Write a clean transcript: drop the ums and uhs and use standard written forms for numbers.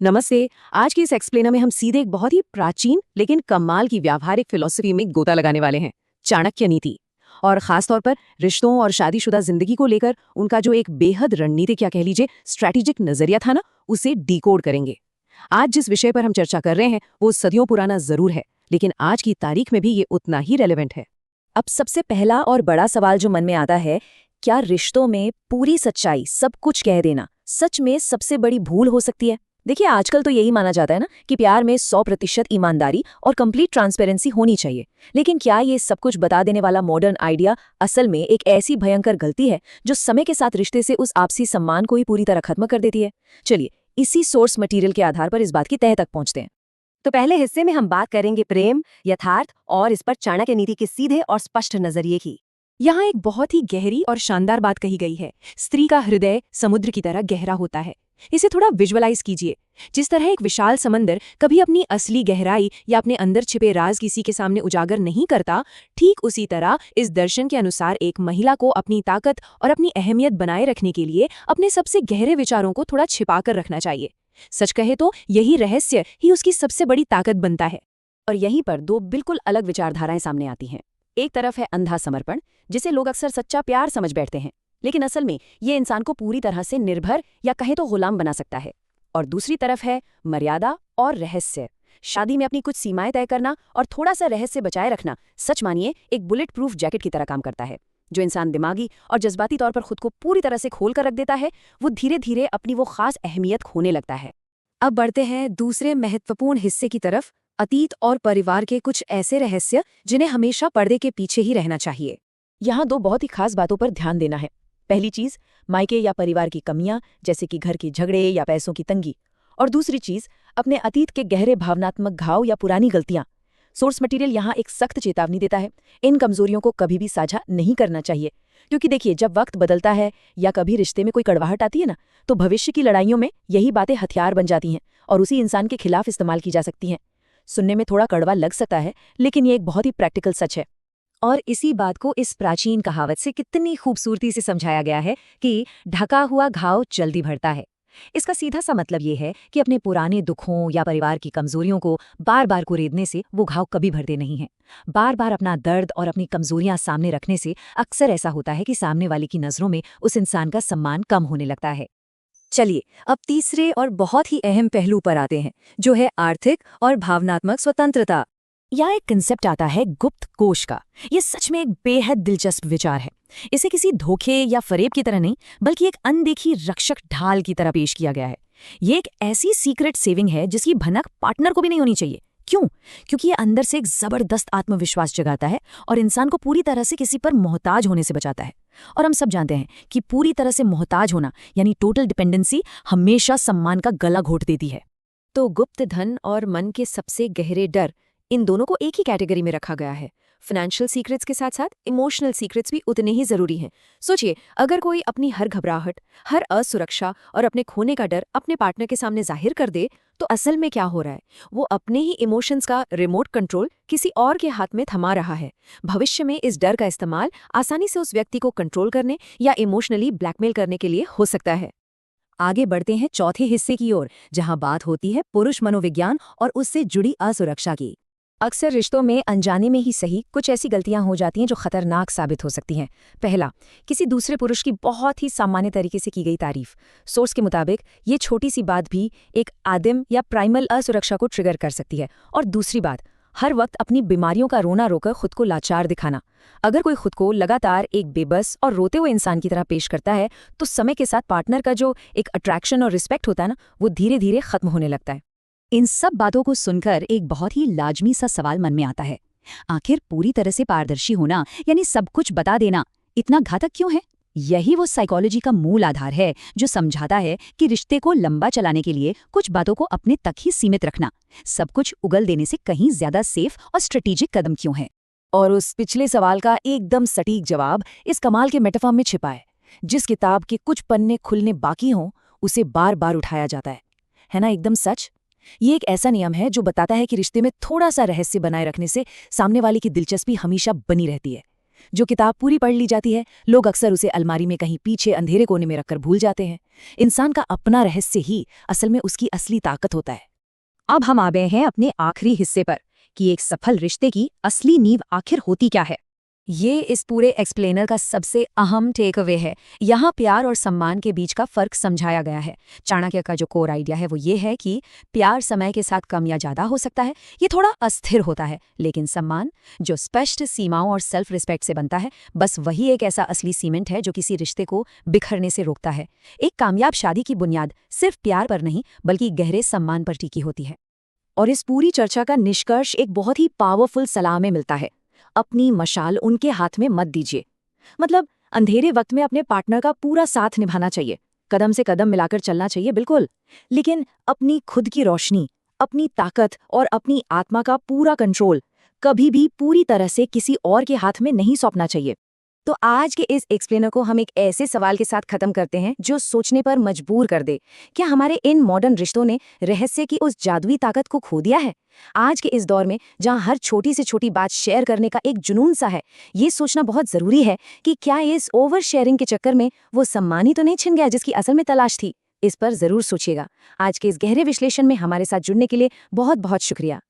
नमस्ते। आज के इस एक्सप्लेनर में हम सीधे एक बहुत ही प्राचीन लेकिन कमाल की व्यावहारिक फिलॉसफी में गोता लगाने वाले हैं, चाणक्य नीति। और खास तौर पर रिश्तों और शादीशुदा जिंदगी को लेकर उनका जो एक बेहद रणनीतिक या कह लीजिए स्ट्रैटेजिक नजरिया था ना, उसे डिकोड करेंगे। आज जिस विषय पर हम चर्चा कर रहे हैं वो सदियों पुराना जरूर है, लेकिन आज की तारीख में भी ये उतना ही रेलेवेंट है। अब सबसे पहला और बड़ा सवाल जो मन में आता है, क्या रिश्तों में पूरी सच्चाई, सब कुछ कह देना सच में सबसे बड़ी भूल हो सकती है? देखिए, आजकल तो यही माना जाता है ना कि प्यार में 100% ईमानदारी और कंप्लीट ट्रांसपेरेंसी होनी चाहिए। लेकिन क्या ये सब कुछ बता देने वाला मॉडर्न आइडिया असल में एक ऐसी भयंकर गलती है जो समय के साथ रिश्ते से उस आपसी सम्मान को ही पूरी तरह खत्म कर देती है? चलिए, इसी सोर्स मटेरियल के आधार पर इस बात की तह तक पहुंचते हैं। तो पहले हिस्से में हम बात करेंगे प्रेम, यथार्थ और इस पर चाणक्य नीति के सीधे और स्पष्ट नजरिए की। यहाँ एक बहुत ही गहरी और शानदार बात कही गई है। स्त्री का हृदय समुद्र की तरह गहरा होता है। इसे थोड़ा विजुअलाइज कीजिए। जिस तरह एक विशाल समंदर कभी अपनी असली गहराई या अपने अंदर छिपे राज किसी के सामने उजागर नहीं करता, ठीक उसी तरह इस दर्शन के अनुसार एक महिला को अपनी ताकत और अपनी अहमियत बनाए रखने के लिए अपने सबसे गहरे विचारों को थोड़ा छिपाकर रखना चाहिए। सच कहे तो यही रहस्य ही उसकी सबसे बड़ी ताकत बनता है। और यहीं पर दो बिल्कुल अलग विचारधाराएं सामने आती हैं। एक तरफ है अंधा समर्पण, जिसे लोग अक्सर सच्चा प्यार समझ बैठते हैं, लेकिन असल में ये इंसान को पूरी तरह से निर्भर या कहे तो गुलाम बना सकता है। और दूसरी तरफ है मर्यादा और रहस्य। शादी में अपनी कुछ सीमाएं तय करना और थोड़ा सा रहस्य बचाए रखना, सच मानिए, एक बुलेट प्रूफ जैकेट की तरह काम करता है। जो इंसान दिमागी और जज्बाती तौर पर खुद को पूरी तरह से खोल कर रख देता है, वो धीरे धीरे अपनी वो खास अहमियत खोने लगता है। अब बढ़ते हैं दूसरे महत्वपूर्ण हिस्से की तरफ, अतीत और परिवार के कुछ ऐसे रहस्य जिन्हें हमेशा पर्दे के पीछे ही रहना चाहिए। यहाँ दो बहुत ही खास बातों पर ध्यान देना है। पहली चीज, मायके या परिवार की कमियां, जैसे कि घर के झगड़े या पैसों की तंगी। और दूसरी चीज, अपने अतीत के गहरे भावनात्मक घाव या पुरानी गलतियां। सोर्स मटेरियल यहाँ एक सख्त चेतावनी देता है, इन कमजोरियों को कभी भी साझा नहीं करना चाहिए। क्योंकि देखिए, जब वक्त बदलता है या कभी रिश्ते में कोई कड़वाहट आती है ना, तो भविष्य की लड़ाइयों में यही बातें हथियार बन जाती हैं और उसी इंसान के खिलाफ इस्तेमाल की जा सकती हैं। सुनने में थोड़ा कड़वा लग सकता है, लेकिन ये एक बहुत ही प्रैक्टिकल सच है। और इसी बात को इस प्राचीन कहावत से कितनी खूबसूरती से समझाया गया है कि ढका हुआ घाव जल्दी भरता है। इसका सीधा सा मतलब ये है कि अपने पुराने दुखों या परिवार की कमजोरियों को बार बार कुरेदने से वो घाव कभी भरते नहीं हैं। बार बार अपना दर्द और अपनी कमजोरियां सामने रखने से अक्सर ऐसा होता है कि सामने वाले की नजरों में उस इंसान का सम्मान कम होने लगता है। चलिए, अब तीसरे और बहुत ही अहम पहलू पर आते हैं, जो है आर्थिक और भावनात्मक स्वतंत्रता। यहाँ एक कंसेप्ट आता है गुप्त कोष का। ये सच में एक बेहद दिलचस्प विचार है। इसे किसी धोखे या फरेब की तरह नहीं, बल्कि एक अनदेखी रक्षक ढाल की तरह पेश किया गया है। ये एक ऐसी सीक्रेट सेविंग है जिसकी भनक पार्टनर को भी नहीं होनी चाहिए। क्यों? क्योंकि ये अंदर से एक जबरदस्त आत्मविश्वास जगाता है और इंसान को पूरी तरह से किसी पर मोहताज होने से बचाता है। और हम सब जानते हैं कि पूरी तरह से मोहताज होना यानी टोटल डिपेंडेंसी हमेशा सम्मान का गला घोट देती है। तो गुप्त धन और मन के सबसे गहरे डर, इन दोनों को एक ही कैटेगरी में रखा गया है। फाइनेंशियल सीक्रेट्स के साथ साथ इमोशनल सीक्रेट्स भी उतने ही जरूरी हैं। सोचिए, अगर कोई अपनी हर घबराहट, हर असुरक्षा और अपने खोने का डर अपने पार्टनर के सामने जाहिर कर दे, तो असल में क्या हो रहा है? वो अपने ही इमोशंस का रिमोट कंट्रोल किसी और के हाथ में थमा रहा है। भविष्य में इस डर का इस्तेमाल आसानी से उस व्यक्ति को कंट्रोल करने या इमोशनली ब्लैकमेल करने के लिए हो सकता है। आगे बढ़ते हैं चौथे हिस्से की ओर, जहां बात होती है पुरुष मनोविज्ञान और उससे जुड़ी असुरक्षा की। अक्सर रिश्तों में अनजाने में ही सही कुछ ऐसी गलतियां हो जाती हैं जो खतरनाक साबित हो सकती हैं। पहला, किसी दूसरे पुरुष की बहुत ही सामान्य तरीके से की गई तारीफ। सोर्स के मुताबिक ये छोटी सी बात भी एक आदिम या प्राइमल असुरक्षा को ट्रिगर कर सकती है। और दूसरी बात, हर वक्त अपनी बीमारियों का रोना रोकर खुद को लाचार दिखाना। अगर कोई खुद को लगातार एक बेबस और रोते हुए इंसान की तरह पेश करता है, तो समय के साथ पार्टनर का जो एक अट्रैक्शन और रिस्पेक्ट होता है ना, वो धीरे धीरे खत्म होने लगता है। इन सब बातों को सुनकर एक बहुत ही लाजमी सा सवाल मन में आता है, आखिर पूरी तरह से पारदर्शी होना यानी सब कुछ बता देना इतना घातक क्यों है? यही वो साइकोलॉजी का मूल आधार है जो समझाता है कि रिश्ते को लंबा चलाने के लिए कुछ बातों को अपने तक ही सीमित रखना सब कुछ उगल देने से कहीं ज्यादा सेफ और स्ट्रेटेजिक कदम क्यों है। और उस पिछले सवाल का एकदम सटीक जवाब इस कमाल के मेटाफर में छिपा है। जिस किताब के कुछ पन्ने खुलने बाकी हों, उसे बार बार उठाया जाता है ना? एकदम सच। ये एक ऐसा नियम है जो बताता है कि रिश्ते में थोड़ा सा रहस्य बनाए रखने से सामने वाले की दिलचस्पी हमेशा बनी रहती है। जो किताब पूरी पढ़ ली जाती है, लोग अक्सर उसे अलमारी में कहीं पीछे अंधेरे कोने में रखकर भूल जाते हैं। इंसान का अपना रहस्य ही असल में उसकी असली ताकत होता है। अब हम आ गए हैं अपने आखिरी हिस्से पर कि एक सफल रिश्ते की असली नींव आखिर होती क्या है। ये इस पूरे एक्सप्लेनर का सबसे अहम टेक अवे है। यहाँ प्यार और सम्मान के बीच का फर्क समझाया गया है। चाणक्य का जो कोर आइडिया है वो ये है कि प्यार समय के साथ कम या ज़्यादा हो सकता है, ये थोड़ा अस्थिर होता है, लेकिन सम्मान जो स्पष्ट सीमाओं और सेल्फ रिस्पेक्ट से बनता है, बस वही एक ऐसा असली सीमेंट है जो किसी रिश्ते को बिखरने से रोकता है। एक कामयाब शादी की बुनियाद सिर्फ प्यार पर नहीं बल्कि गहरे सम्मान पर टिकी होती है। और इस पूरी चर्चा का निष्कर्ष एक बहुत ही पावरफुल सलाह में मिलता है। अपनी मशाल उनके हाथ में मत दीजिए। मतलब अंधेरे वक्त में अपने पार्टनर का पूरा साथ निभाना चाहिए, कदम से कदम मिलाकर चलना चाहिए, बिल्कुल, लेकिन अपनी खुद की रोशनी, अपनी ताकत और अपनी आत्मा का पूरा कंट्रोल कभी भी पूरी तरह से किसी और के हाथ में नहीं सौंपना चाहिए। तो आज के इस एक्सप्लेनर को हम एक ऐसे सवाल के साथ खत्म करते हैं जो सोचने पर मजबूर कर दे। क्या हमारे इन मॉडर्न रिश्तों ने रहस्य की उस जादुई ताकत को खो दिया है? आज के इस दौर में जहां हर छोटी से छोटी बात शेयर करने का एक जुनून सा है, ये सोचना बहुत जरूरी है कि क्या इस ओवर शेयरिंग के चक्कर में वो सम्मान ही तो नहीं छिन गया जिसकी असल में तलाश थी। इस पर जरूर सोचिएगा। आज के इस गहरे विश्लेषण में हमारे साथ जुड़ने के लिए बहुत बहुत शुक्रिया।